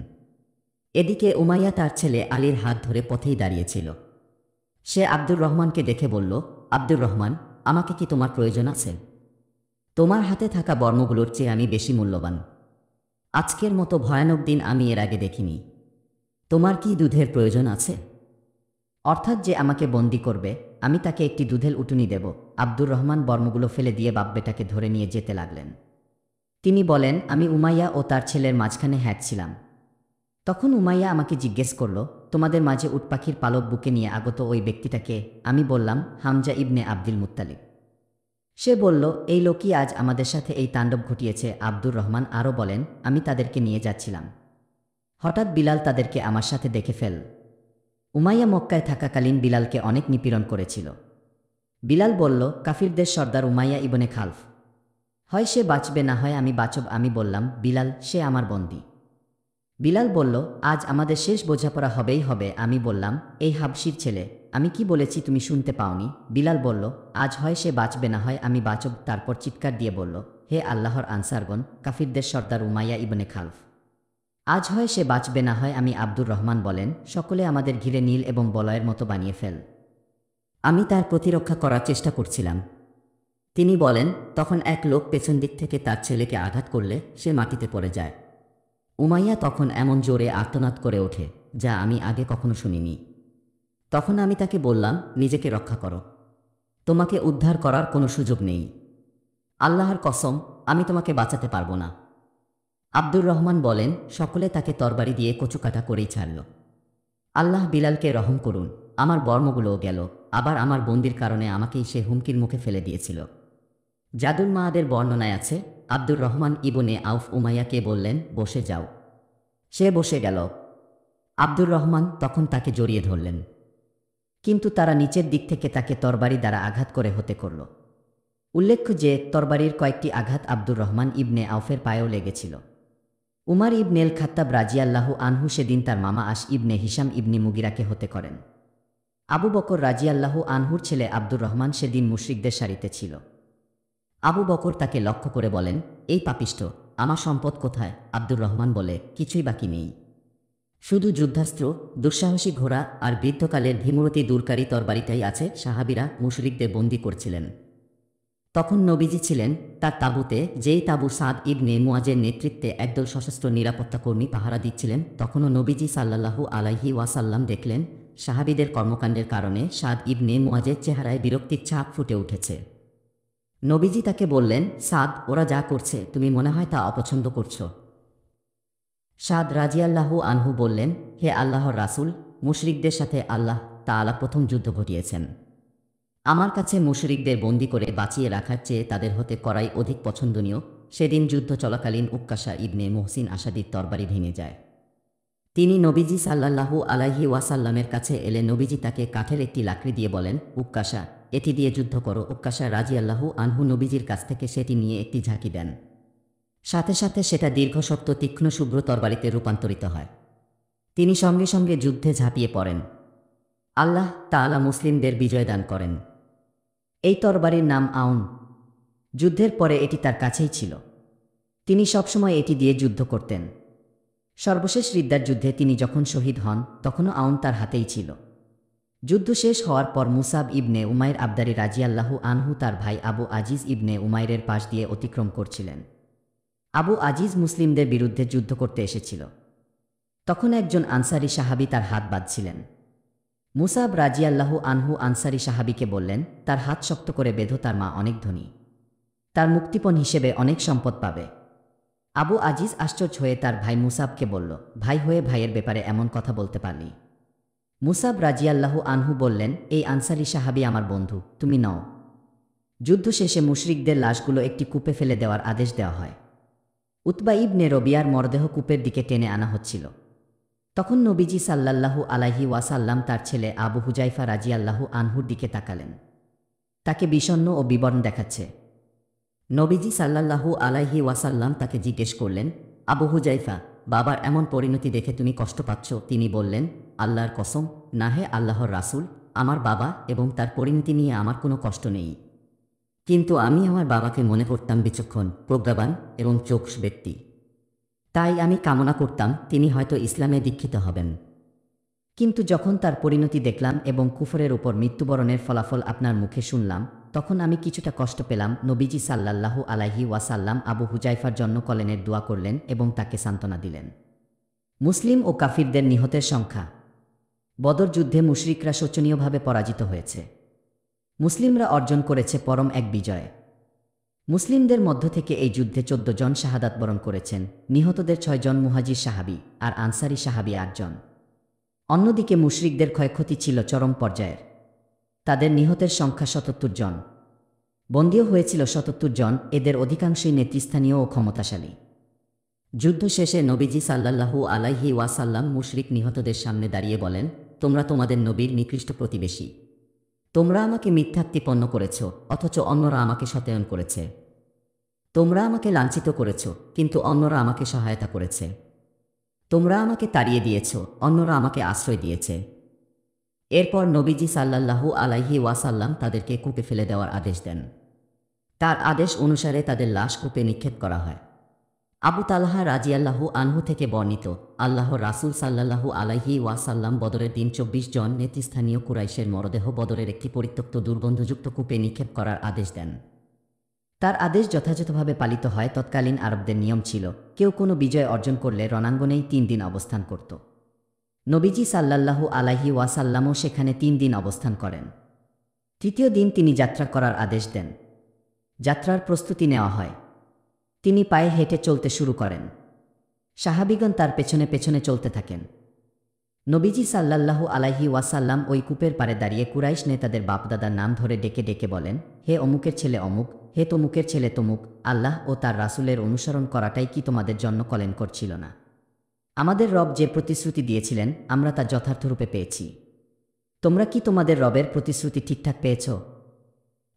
[SPEAKER 1] এদিকে উমাইয়া তার ছেলে আলীর হাত ধরে পথেই দাঁড়িয়েছিল। সে আব্দুর রহমানকে দেখে বলল, আব্দুর রহমান, আমাকে কি তোমার প্রয়োজন আছে? তোমার হাতে থাকা বর্মগুলোর চেয়ে আমি বেশি মূল্যবান। আজকের মতো ভয়ানক দিন আমি এর আগে দেখিনি। তোমার কি দুধের প্রয়োজন আছে? অর্থাৎ যে আমাকে বন্দি করবে, আমি তাকে একটি দুধের উটুনি দেব। আব্দুর রহমান বর্মগুলো ফেলে দিয়ে বাব্বেটাকে ধরে নিয়ে যেতে লাগলেন। তিনি বলেন, আমি উমাইয়া ও তার ছেলের মাঝখানে ছিলাম। তখন উমাইয়া আমাকে জিজ্ঞেস করল, তোমাদের মাঝে উট পাখির পালক বুকে নিয়ে আগত ওই ব্যক্তিটাকে? আমি বললাম, হামজা ইবনে আব্দুল মুত্তালিব। সে বলল, এই লোকই আজ আমাদের সাথে এই তাণ্ডব ঘটিয়েছে। আব্দুর রহমান আরও বলেন, আমি তাদেরকে নিয়ে যাচ্ছিলাম। হঠাৎ বিলাল তাদেরকে আমার সাথে দেখে ফেল। উমাইয়া মক্কায় থাকাকালীন বিলালকে অনেক নিপীড়ন করেছিল। বিলাল বলল, কাফিরদের সর্দার উমাইয়া ইবনে খালফ, হয় সে বাঁচবে না হয় আমি বাঁচব। আমি বললাম, বিলাল, সে আমার বন্দী। বিলাল বলল, আজ আমাদের শেষ বোঝাপড়া হবেই হবে। আমি বললাম, এই হাবশির ছেলে, আমি কি বলেছি তুমি শুনতে পাওনি? বিলাল বলল, আজ হয় সে বাঁচবে না হয় আমি বাঁচব। তারপর চিৎকার দিয়ে বলল, হে আল্লাহর আনসারগণ, কাফিরদের সর্দার উমাইয়া ইবনে খালফ, আজ হয় সে বাঁচবে না হয় আমি। আব্দুর রহমান বলেন, সকলে আমাদের ঘিরে নীল এবং বলয়ের মতো বানিয়ে ফেল। আমি তার প্রতিরক্ষা করার চেষ্টা করছিলাম। তিনি বলেন, তখন এক লোক পেছন দিক থেকে তার ছেলেকে আঘাত করলে সে মাটিতে পড়ে যায়। উমাইয়া তখন এমন জোরে আর্তনাদ করে ওঠে যা আমি আগে কখনো শুনিনি। তখন আমি তাকে বললাম, নিজেকে রক্ষা করো, তোমাকে উদ্ধার করার কোনো সুযোগ নেই। আল্লাহর কসম, আমি তোমাকে বাঁচাতে পারবো না। আব্দুর রহমান বলেন, সকলে তাকে তরবারি দিয়ে কচুকাটা করেই ছাড়ল। আল্লাহ বিলালকে রহম করুন, আমার বর্মগুলোও গেল। আবার আমার বন্দির কারণে আমাকেই সে হুমকির মুখে ফেলে দিয়েছিল। জাদুল মাআদের বর্ণনায় আছে, আব্দুর রহমান ইবনে আউফ উমাইয়াকে বললেন, বসে যাও। সে বসে গেল। আব্দুর রহমান তখন তাকে জড়িয়ে ধরলেন, কিন্তু তারা নিচের দিক থেকে তাকে তরবারি দ্বারা আঘাত করে হতে করল। উল্লেখ্য যে তরবারির কয়েকটি আঘাত আব্দুর রহমান ইবনে আউফের পায়েও লেগেছিল। উমার ইবনেল খাত্তাব রাজিয়াল্লাহু আনহু সেদিন তার মামা আশ ইবনে হিশাম ইবনে মুগিরাকে হতে করেন। আবু বকর রাজিয়াল্লাহু আনহুর ছেলে আব্দুর রহমান সেদিন মুশরিকদের সারিতে ছিল। আবু বকর তাকে লক্ষ্য করে বলেন, এই পাপিষ্ঠ, আমার সম্পদ কোথায়? আব্দুর রহমান বলে, কিছুই বাকি নেই, শুধু যুদ্ধাস্ত্র, দুঃসাহসী ঘোড়া আর বৃদ্ধকালের ভীমরতি দূরকারী তরবারিটাই আছে। সাহাবীরা মুশরিকদের বন্দী করছিলেন। তখন নবীজি ছিলেন তার তাঁবুতে, যেই তাঁবু সাদ ইবনে মুয়াজের নেতৃত্বে একদল সশস্ত্র নিরাপত্তাকর্মী পাহারা দিচ্ছিলেন। তখনও নবীজি সাল্লাল্লাহু আলাইহি ওয়াসাল্লাম দেখলেন, সাহাবীদের কর্মকাণ্ডের কারণে সাদ ইবনে মুয়াজের চেহারায় বিরক্তির ছাপ ফুটে উঠেছে। নবীজি তাকে বললেন, সাদ, ওরা যা করছে তুমি মনে হয় তা অপছন্দ করছো। সাদ রাজিয়াল্লাহু আনহু বললেন, হে আল্লাহর রাসূল, মুশরিকদের সাথে আল্লাহ তাআলা প্রথম যুদ্ধ ঘটিয়েছেন। আমার কাছে মুশরিকদের বন্দী করে বাঁচিয়ে রাখার চেয়ে তাদের হতে করাই অধিক পছন্দনীয়। সেদিন যুদ্ধ চলাকালীন উক্কাশা ইবনে মুহসিন আসাদির তরবারি ভেঙে যায়। তিনি নবীজি সাল্লাল্লাহু আলাইহি ওয়াসাল্লামের কাছে এলে নবীজি তাকে কাঠের একটি লাকড়ি দিয়ে বলেন, উক্কাশা, এটি দিয়ে যুদ্ধ করো। উক্কাশা রাজিয়াল্লাহু আনহু নবীজির কাছ থেকে সেটি নিয়ে একটি ঝাঁকি দেন। সাথে সাথে সেটা দীর্ঘশক্ত তীক্ষ্ণ শুভ্র তরবারিতে রূপান্তরিত হয়। তিনি সঙ্গে সঙ্গে যুদ্ধে ঝাঁপিয়ে পড়েন। আল্লাহ তাআলা মুসলিমদের বিজয় দান করেন। এই তরবারির নাম আউন। যুদ্ধের পরে এটি তার কাছেই ছিল। তিনি সবসময় এটি দিয়ে যুদ্ধ করতেন। সর্বশেষ রিদ্দার যুদ্ধে তিনি যখন শহীদ হন তখনও আউন তার হাতেই ছিল। যুদ্ধ শেষ হওয়ার পর মুসাব ইবনে উমাইর আবদারি রাজিয়াল্লাহু আনহু তার ভাই আবু আজিজ ইবনে উমাইরের পাশ দিয়ে অতিক্রম করছিলেন। আবু আজিজ মুসলিমদের বিরুদ্ধে যুদ্ধ করতে এসেছিল। তখন একজন আনসারি সাহাবী তার হাত বাঁধছিলেন। মুসাব রাজিয়াল্লাহু আনহু আনসারি সাহাবীকে বললেন, তার হাত শক্ত করে বেঁধো, তার মা অনেক ধনী, তার মুক্তিপণ হিসেবে অনেক সম্পদ পাবে। আবু আজিজ আশ্চর্য হয়ে তার ভাই মুসাবকে বলল, ভাই হয়ে ভাইয়ের ব্যাপারে এমন কথা বলতে পারলি? মুসাব রাজিয়াল্লাহু আনহু বললেন, এই আনসারি সাহাবী আমার বন্ধু, তুমি নও। যুদ্ধ শেষে মুশরিকদের লাশগুলো একটি কূপে ফেলে দেওয়ার আদেশ দেওয়া হয়। উতবা ইবনে রবিয়ার মরদেহ কূপের দিকে টেনে আনা হচ্ছিল। তখন নবীজি সাল্লাল্লাহু আলাইহি ওয়াসাল্লাম তার ছেলে আবু হুজাইফা রাজিয়াল্লাহু আনহুর দিকে তাকালেন। তাকে বিষণ্ণ ও বিবর্ণ দেখাচ্ছে। নবীজি সাল্লাল্লাহু আলাইহি ওয়াসাল্লাম তাকে জিজ্ঞেস করলেন, আবু হুজাইফা, বাবার এমন পরিণতি দেখে তুমি কষ্ট পাচ্ছ? তিনি বললেন, আল্লাহর কসম, না হে আল্লাহর রাসূল, আমার বাবা এবং তার পরিণতি নিয়ে আমার কোনো কষ্ট নেই। কিন্তু আমি আমার বাবাকে মনে করতাম বিচক্ষণ, প্রজ্ঞাবান এবং চোখ ব্যক্তি। তাই আমি কামনা করতাম তিনি হয়তো ইসলামে দীক্ষিত হবেন। কিন্তু যখন তার পরিণতি দেখলাম এবং কুফরের উপর মৃত্যুবরণের ফলাফল আপনার মুখে শুনলাম, তখন আমি কিছুটা কষ্ট পেলাম। নবীজি সাল্লাল্লাহু আলাইহি ওয়াসাল্লাম আবু হুজাইফার জন্য কলেনের দোয়া করলেন এবং তাকে সান্ত্বনা দিলেন। মুসলিম ও কাফিরদের নিহতের সংখ্যা। বদর যুদ্ধে মুশরিকরা শোচনীয়ভাবে পরাজিত হয়েছে। মুসলিমরা অর্জন করেছে পরম এক বিজয়। মুসলিমদের মধ্য থেকে এই যুদ্ধে 14 জন শাহাদাত বরণ করেছেন। নিহতদের 6 জন মুহাজির সাহাবী আর আনসারি সাহাবী 8 জন। অন্যদিকে মুশরিকদের ক্ষয়ক্ষতি ছিল চরম পর্যায়ের। তাদের নিহতের সংখ্যা 77 জন। বন্দীও হয়েছিল 77 জন, এদের অধিকাংশই নেতৃস্থানীয় ও ক্ষমতাশালী। যুদ্ধ শেষে নবীজি সাল্লাল্লাহু আলাইহি ওয়াসাল্লাম মুশরিক নিহতদের সামনে দাঁড়িয়ে বলেন, তোমরা তোমাদের নবীর নিকৃষ্ট প্রতিবেশী। তোমরা আমাকে মিথ্যাত্বিপন্ন করেছ, অথচ অন্যরা আমাকে সত্যায়ন করেছে। তোমরা আমাকে লাঞ্ছিত করেছ, কিন্তু অন্যরা আমাকে সহায়তা করেছে। তোমরা আমাকে তাড়িয়ে দিয়েছ, অন্যরা আমাকে আশ্রয় দিয়েছে। এরপর নবীজি সাল্লাল্লাহু আলাইহি ওয়াসাল্লাম তাদেরকে কূপে ফেলে দেওয়ার আদেশ দেন। তার আদেশ অনুসারে তাদের লাশ কূপে নিক্ষেপ করা হয়। আবু তালহা রাজিয়াল্লাহু আনহু থেকে বর্ণিত, আল্লাহর রাসূল সাল্লাল্লাহু আলাইহি ওয়াসাল্লাম বদরের দিন ২৪ জন নেতৃস্থানীয় কুরাইশের মরদেহ বদরের একটি পরিত্যক্ত দুর্গন্ধযুক্ত কূপে নিক্ষেপ করার আদেশ দেন। তার আদেশ যথাযথভাবে পালিত হয়। তৎকালীন আরবদের নিয়ম ছিল, কেউ কোনো বিজয় অর্জন করলে রণাঙ্গনেই ৩ দিন অবস্থান করত। নবীজি সাল্লাল্লাহু আলাইহি ওয়াসাল্লামও সেখানে ৩ দিন অবস্থান করেন। তৃতীয় দিন তিনি যাত্রা করার আদেশ দেন। যাত্রার প্রস্তুতি নেওয়া হয়। তিনি পায়ে হেঁটে চলতে শুরু করেন। সাহাবীগণ তার পেছনে পেছনে চলতে থাকেন। নবীজি সাল্লাল্লাহু আলাইহি ওয়াসাল্লাম ওই কূপের পাড়ে দাঁড়িয়ে কুরাইশ নেতাদের বাপদাদার নাম ধরে ডেকে ডেকে বলেন, হে অমুকের ছেলে অমুক, হে তমুকের ছেলে তমুক, আল্লাহ ও তার রাসূলের অনুসরণ করাটাই কি তোমাদের জন্য কল্যাণকর ছিল না? আমাদের রব যে প্রতিশ্রুতি দিয়েছিলেন আমরা তা যথার্থরূপে পেয়েছি। তোমরা কি তোমাদের রবের প্রতিশ্রুতি ঠিকঠাক পেয়েছ?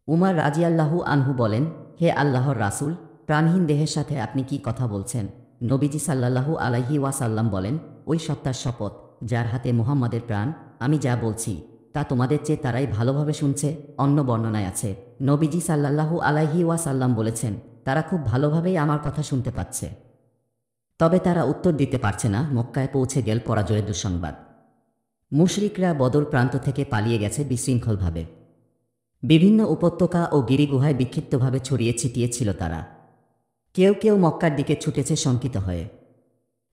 [SPEAKER 1] উমর রাজিয়াল্লাহু আনহু বলেন, হে আল্লাহর রাসূল, প্রাণহীন দেহের সাথে আপনি কি কথা বলছেন? নবীজি সাল্লাল্লাহু আলাইহি ওয়াসাল্লাম বলেন, ওই সত্তার শপথ যার হাতে মুহাম্মাদের প্রাণ, আমি যা বলছি তা তোমাদের চেয়ে তারাই ভালোভাবে শুনছে। অন্য বর্ণনায় আছে, নবীজি সাল্লাল্লাহু আলাইহি ওয়াসাল্লাম বলেছেন, তারা খুব ভালোভাবেই আমার কথা শুনতে পাচ্ছে, তবে তারা উত্তর দিতে পারছে না। মক্কায় পৌঁছে গেল পরাজয়ের দুঃসংবাদ। মুশরিকরা বদর প্রান্ত থেকে পালিয়ে গেছে বিশৃঙ্খলভাবে। বিভিন্ন উপত্যকা ও গিরিগুহায় বিক্ষিপ্তভাবে ছড়িয়ে ছিটিয়ে ছিল তারা। কেউ কেউ মক্কার দিকে ছুটেছে শঙ্কিত হয়ে।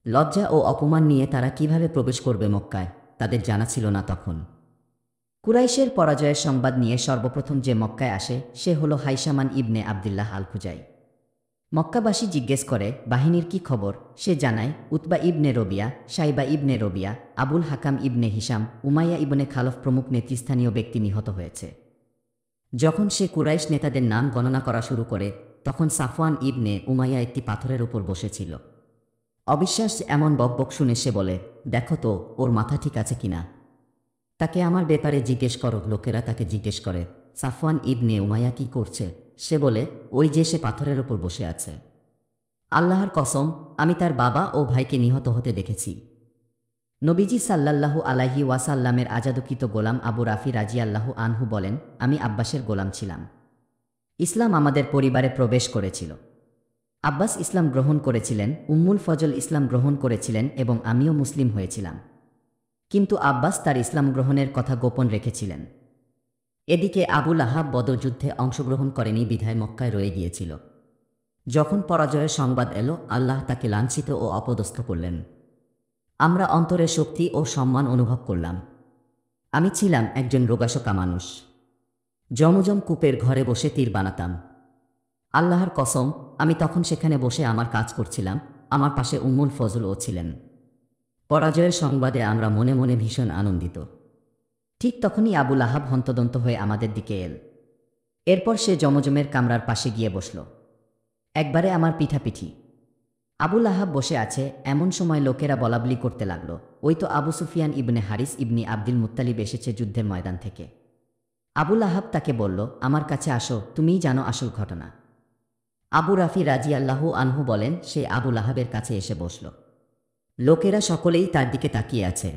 [SPEAKER 1] লজ্জা ও অপমান নিয়ে তারা কিভাবে প্রবেশ করবে মক্কায় তাদের জানা ছিল না তখন। কুরাইশের পরাজয়ের সংবাদ নিয়ে সর্বপ্রথম যে মক্কায় আসে সে হল হাইসামান ইবনে আবদুল্লাহ আল খুজাই। মক্কাবাসী জিজ্ঞেস করে, বাহিনীর কি খবর? সে জানায়, উতবা ইবনে রবিয়া, সাইবা ইবনে রবিয়া, আবুল হাকাম ইবনে হিসাম, উমাইয়া ইবনে খালফ প্রমুখ নেতৃস্থানীয় ব্যক্তি নিহত হয়েছে। যখন সে কুরাইশ নেতাদের নাম গণনা করা শুরু করে তখন সাফওয়ান ইবনে উমাইয়া একটি পাথরের উপর বসেছিল। অবিশ্বাস এমন বকবক শুনে সে বলে, দেখো তো ওর মাথা ঠিক আছে কিনা, তাকে আমার ব্যাপারে জিজ্ঞেস করো। লোকেরা তাকে জিজ্ঞেস করে, সাফওয়ান ইবনে উমাইয়া কি করছে? সে বলে, ওই যে সে পাথরের উপর বসে আছে। আল্লাহর কসম, আমি তার বাবা ও ভাইকে নিহত হতে দেখেছি। নবীজি সাল্লাল্লাহু আলাইহি ওয়াসাল্লামের আজাদকৃত গোলাম আবু রাফি রাজিয়াল্লাহু আনহু বলেন, আমি আব্বাসের গোলাম ছিলাম। ইসলাম আমাদের পরিবারে প্রবেশ করেছিল। আব্বাস ইসলাম গ্রহণ করেছিলেন, উম্মুল ফজল ইসলাম গ্রহণ করেছিলেন এবং আমিও মুসলিম হয়েছিলাম। কিন্তু আব্বাস তার ইসলাম গ্রহণের কথা গোপন রেখেছিলেন। এদিকে আবু লাহাব বদর যুদ্ধে অংশগ্রহণ করেনি বিধায় মক্কায় রয়ে গিয়েছিল। যখন পরাজয়ের সংবাদ এলো আল্লাহ তাকে লাঞ্ছিত ও অপদস্থ করলেন। আমরা অন্তরে শক্তি ও সম্মান অনুভব করলাম। আমি ছিলাম একজন রোগাশোকা মানুষ। জমজম কূপের ঘরে বসে তীর বানাতাম। আল্লাহর কসম, আমি তখন সেখানে বসে আমার কাজ করছিলাম। আমার পাশে উম্মুল ফজলও ছিলেন। পরাজয়ের সংবাদে আমরা মনে মনে ভীষণ আনন্দিত। ঠিক তখনই আবু লাহাব হন্তদন্ত হয়ে আমাদের দিকে এল। এরপর সে জমজমের কামরার পাশে গিয়ে বসল। একবারে আমার পিঠাপিঠি। আবু লাহাব বসে আছে এমন সময় লোকেরা বলাবলি করতে লাগল, ওই তো আবু সুফিয়ান ইবনে হারিস ইবনি আব্দুল মুত্তালিব এসেছে যুদ্ধের ময়দান থেকে। আবু লাহাব তাকে বলল, আমার কাছে আসো, তুমিই জানো আসল ঘটনা। আবু রাফি রাজিয়াল্লাহু আনহু বলেন, সে আবু লাহাবের কাছে এসে বসল। লোকেরা সকলেই তার দিকে তাকিয়ে আছে।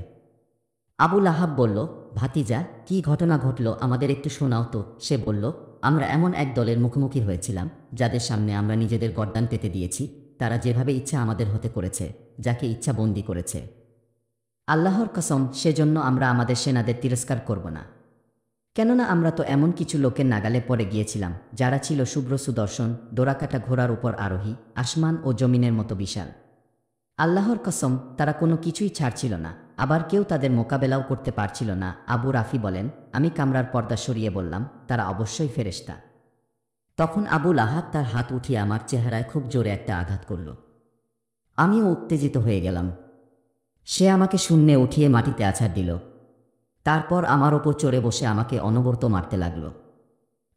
[SPEAKER 1] আবু লাহাব বলল, ভাতিজা, কি ঘটনা ঘটল আমাদের একটু শোনাও তো। সে বলল, আমরা এমন এক দলের মুখোমুখি হয়েছিলাম যাদের সামনে আমরা নিজেদের গর্দান পেতে দিয়েছি। তারা যেভাবে ইচ্ছা আমাদের হতে করেছে, যাকে ইচ্ছা বন্দী করেছে। আল্লাহর কসম, সেজন্য আমরা আমাদের সেনাদের তিরস্কার করব না। কেননা আমরা তো এমন কিছু লোকের নাগালে পড়ে গিয়েছিলাম যারা ছিল শুভ্র সুদর্শন, ডোরাকাটা ঘোড়ার উপর আরোহী, আসমান ও জমিনের মতো বিশাল। আল্লাহর কসম, তারা কোনো কিছুই ছাড়ছিল না, আবার কেউ তাদের মোকাবেলাও করতে পারছিল না। আবু রাফি বলেন, আমি কামরার পর্দা সরিয়ে বললাম, তারা অবশ্যই ফেরেশতা। তখন আবু লাহাব তার হাত উঠিয়ে আমার চেহারায় খুব জোরে একটা আঘাত করল। আমিও উত্তেজিত হয়ে গেলাম। সে আমাকে শূন্যে উঠিয়ে মাটিতে আছাড় দিল। তারপর আমার ওপর চড়ে বসে আমাকে অনবরত মারতে লাগল।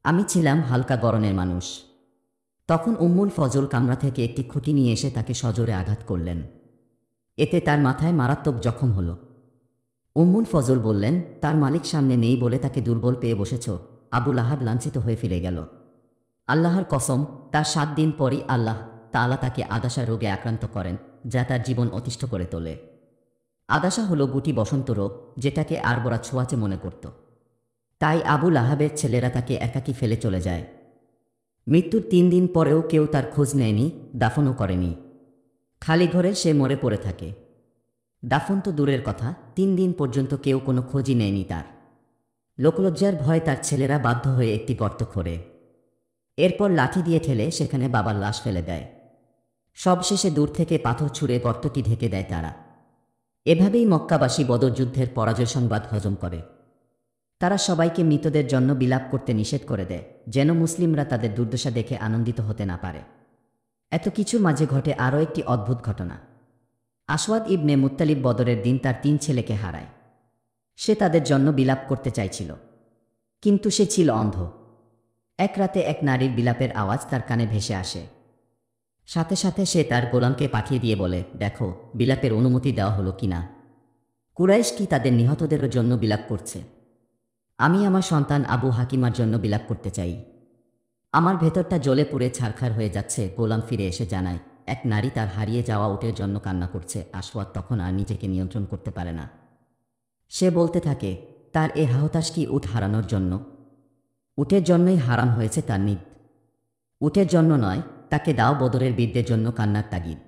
[SPEAKER 1] আমি ছিলাম হালকা গড়নের মানুষ। তখন উম্মুল ফজল কামরা থেকে একটি খুঁটি নিয়ে এসে তাকে সজোরে আঘাত করলেন। এতে তার মাথায় মারাত্মক জখম হল। উম্মুল ফজল বললেন, তার মালিক সামনে নেই বলে তাকে দুর্বল পেয়ে বসেছ। আবু লাহাব লাঞ্ছিত হয়ে ফিরে গেল। আল্লাহর কসম, তার 7 দিন পরই আল্লাহ তাআলা তাকে আদাশা রোগে আক্রান্ত করেন, যা তার জীবন অতিষ্ঠ করে তোলে। আদাসা হলো গুটি বসন্ত রোগ, যেটাকে আরবরা ছোঁয়াচে মনে করত। তাই আবু লাহাবের ছেলেরা তাকে একাকী ফেলে চলে যায়। মৃত্যুর 3 দিন পরেও কেউ তার খোঁজ নেয়নি, দাফনও করেনি। খালি ঘরে সে মরে পড়ে থাকে। দাফন তো দূরের কথা, 3 দিন পর্যন্ত কেউ কোনো খোঁজই নেয়নি তার। লোকলজ্জার ভয়ে তার ছেলেরা বাধ্য হয়ে একটি গর্ত খোঁড়ে। এরপর লাঠি দিয়ে ঠেলে সেখানে বাবার লাশ ফেলে দেয়। সবশেষে দূর থেকে পাথর ছুঁড়ে গর্তটি ঢেকে দেয় তারা। এভাবেই মক্কাবাসী বদর যুদ্ধের পরাজয় সংবাদ হজম করে। তারা সবাইকে মৃতদের জন্য বিলাপ করতে নিষেধ করে দেয়, যেন মুসলিমরা তাদের দুর্দশা দেখে আনন্দিত হতে না পারে। এত কিছুর মাঝে ঘটে আরও একটি অদ্ভুত ঘটনা। আসওয়াদ ইবনে মুত্তালিব বদরের দিন তার 3 ছেলেকে হারায়। সে তাদের জন্য বিলাপ করতে চাইছিল, কিন্তু সে ছিল অন্ধ। এক রাতে এক নারীর বিলাপের আওয়াজ তার কানে ভেসে আসে। সাথে সাথে সে তার গোলামকে পাঠিয়ে দিয়ে বলে, দেখো বিলাপের অনুমতি দেওয়া হলো কিনা। কুরাইশ কি তাদের নিহতদের জন্য বিলাপ করছে? আমি আমার সন্তান আবু হাকিমার জন্য বিলাপ করতে চাই। আমার ভেতরটা জ্বলে পুড়ে ছারখার হয়ে যাচ্ছে। গোলাম ফিরে এসে জানায়, এক নারী তার হারিয়ে যাওয়া উটের জন্য কান্না করছে। আসওয়াদ তখন আর নিজেকে নিয়ন্ত্রণ করতে পারে না। সে বলতে থাকে, তার এ হাহতাশ কি উট হারানোর জন্য? উটের জন্যই হারাম হয়েছে তার নিদ। উটের জন্য নয়, তাকে দাও বদরের বীরদের জন্য কান্নার তাগিদ।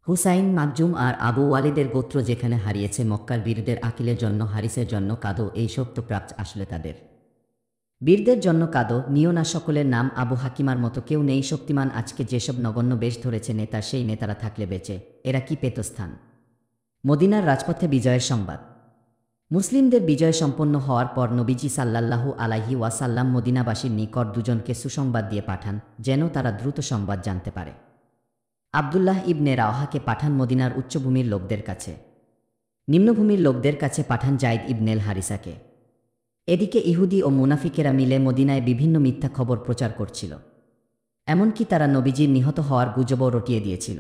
[SPEAKER 1] হুসাইন, মাকজুম আর আবু ওয়ালিদের গোত্র যেখানে হারিয়েছে, মক্কার বীরদের আকিলের জন্য, হারিসের জন্য কাঁদো। এই শক্ত প্রাপ্ত আসলে তাদের বীরদের জন্য কাঁদো। নিও না সকলের নাম আবু হাকিমার মতো কেউ নেই শক্তিমান। আজকে যেসব নগণ্য বেশ ধরেছে নেতা, সেই নেতারা থাকলে বেঁচে এরা কি পেত স্থান? মদিনার রাজপথে বিজয়ের সংবাদ। মুসলিমদের বিজয় সম্পন্ন হওয়ার পর নবীজি সাল্লাল্লাহু আলাইহি ওয়াসাল্লাম মদিনাবাসীর নিকট দুজনকে সুসংবাদ দিয়ে পাঠান, যেন তারা দ্রুত সংবাদ জানতে পারে। আবদুল্লাহ ইবনে রাওহাকে পাঠান মদিনার উচ্চভূমির লোকদের কাছে, নিম্নভূমির লোকদের কাছে পাঠান যায়েদ ইবনেল হারিসাকে। এদিকে ইহুদি ও মুনাফিকেরা মিলে মদিনায় বিভিন্ন মিথ্যা খবর প্রচার করছিল। এমনকি তারা নবীজির নিহত হওয়ার গুজবও রটিয়ে দিয়েছিল।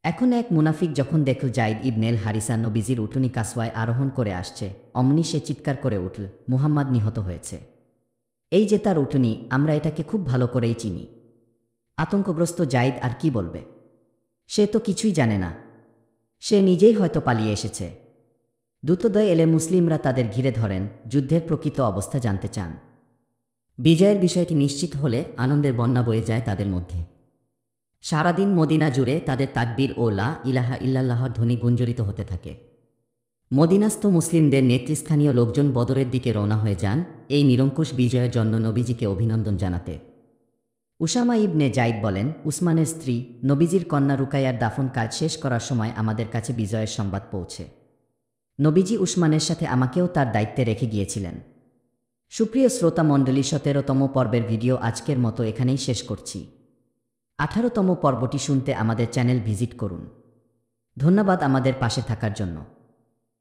[SPEAKER 1] এখন এক মুনাফিক যখন দেখল যায়েদ ইবনেল হারিসা নবীজির উটুনি কাসওয়ায় আরোহণ করে আসছে, অমনি সে চিৎকার করে উঠল, মুহাম্মদ নিহত হয়েছে। এই যে তার উটুনি, আমরা এটাকে খুব ভালো করেই চিনি। আতঙ্কগ্রস্ত যায়েদ আর কি বলবে? সে তো কিছুই জানে না। সে নিজেই হয়তো পালিয়ে এসেছে। দ্রুতদয় এলে মুসলিমরা তাদের ঘিরে ধরেন, যুদ্ধের প্রকৃত অবস্থা জানতে চান। বিজয়ের বিষয়টি নিশ্চিত হলে আনন্দের বন্যা বয়ে যায় তাদের মধ্যে। সারাদিন মদিনা জুড়ে তাদের তাকবীর ও লা ইলাহা ইল্লাল্লাহর ধ্বনি গুঞ্জরিত হতে থাকে। মদিনাস্থ মুসলিমদের নেতৃস্থানীয় লোকজন বদরের দিকে রওনা হয়ে যান এই নিরঙ্কুশ বিজয়ের জন্য নবীজিকে অভিনন্দন জানাতে। উসামা ইবনে যায়েদ বলেন, উসমানের স্ত্রী নবীজির কন্যা রুকাইয়ার দাফন কাজ শেষ করার সময় আমাদের কাছে বিজয়ের সংবাদ পৌঁছে। নবীজি উসমানের সাথে আমাকেও তার দায়িত্বে রেখে গিয়েছিলেন। সুপ্রিয় শ্রোতা মণ্ডলী, 17তম পর্বের ভিডিও আজকের মতো এখানেই শেষ করছি। 18তম পর্বটি শুনতে আমাদের চ্যানেল ভিজিট করুন। ধন্যবাদ আমাদের পাশে থাকার জন্য।